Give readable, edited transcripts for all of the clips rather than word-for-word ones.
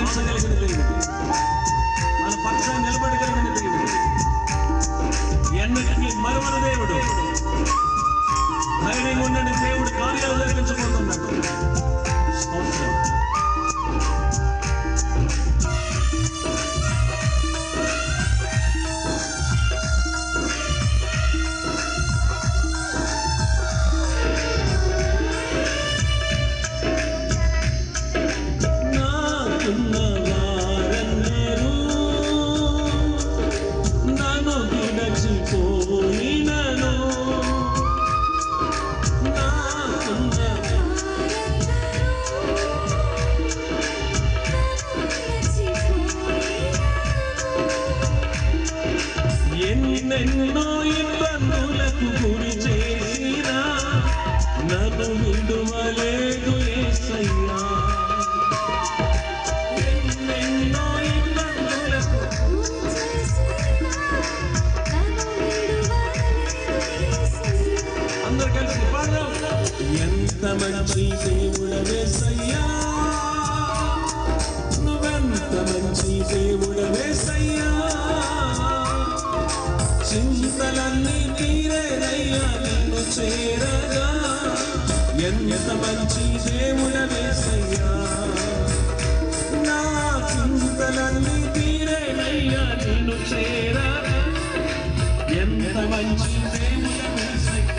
ఆదరించగలిగిన దేవుడు, మన పక్షాన్ని నిలబడగలిగిన దేవుడు, ఎన్నటికీ మరువన దేవుడు, ధైర్యంగా ఉండండి, దేవుడు కార్యాలు జరిగించబోతున్నాడు. స్తోత్రం. ఎన్నెన్నో ఇబ్బందులకు గురి చేసినా నన్ను విడువలేదు యేసయ్యా. ఎన్నెన్నో ఇబ్బందులకు అందరు కలిసి పాడదాం. ఎంత మంచి దేవుడవే యేసయ్యా, నువ్వెంత మంచి దేవుడవే యేసయ్యా, చింతలన్నీ తీరేనయ్యా నిన్ను చేరగా. ఎంత మంచి దేవుడవే యేసయ్యా, నా చింతలన్నీ తీరేనయ్యా నిన్ను చేరగా. ఎంత మంచి దేవుడవే యేసయ్యా,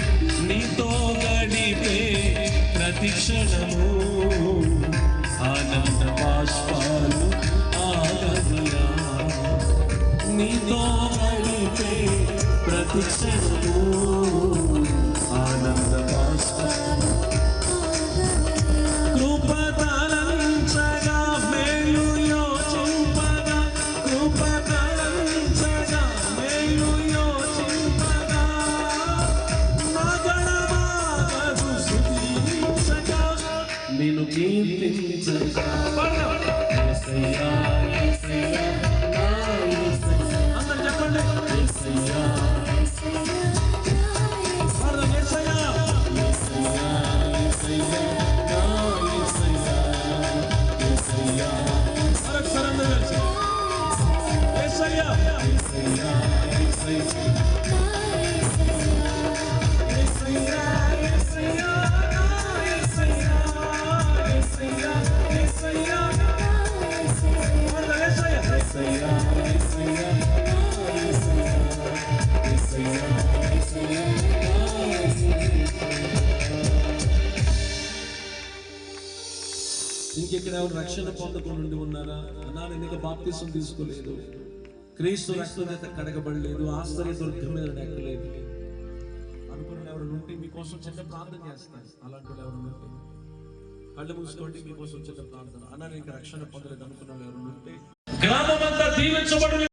నీతో గడిపే ప్రతి క్షణము ఆనంద బాష్పాలు ఆగదుయా. నీతో గడిపే ప్రతి క్షణము ఆనంద బాష్పాలు. కృపతలంచగా మేలు యోచింపగా, కృపతలంచగా మేలు యోచింపగా, మగళమాగదు స్తుతించగా, నిన్ను కీర్తించగా. యేసయ్యా యేసయ్యా నా యేసయ్యా, అందరూ చెప్పండి. యేసయ్యా ఇంకెక్కడ ఎవరు రక్షణ పొందకుండా ఉన్నారా? అన్నా నేను ఇంకా బాప్తిసం తీసుకోలేదు, క్రీస్తు రక్తం చేత కడగబడలేదు, ఆశ్చర్య దుర్గం మీద ఎక్కలేదు అనుకున్న ఎవరు ఉంటే మీకోసం చిన్న ప్రార్థన చేస్తాను. అలాంటి ఎవరు ఉంటే కళ్ళు మూసుకోండి, మీకోసం చిన్న ప్రార్థన. అన్నా నేను ఇంకా రక్షణ పొందలేదు అనుకున్న ఎవరు ఉంటే గ్రామమంతా దీవించబడి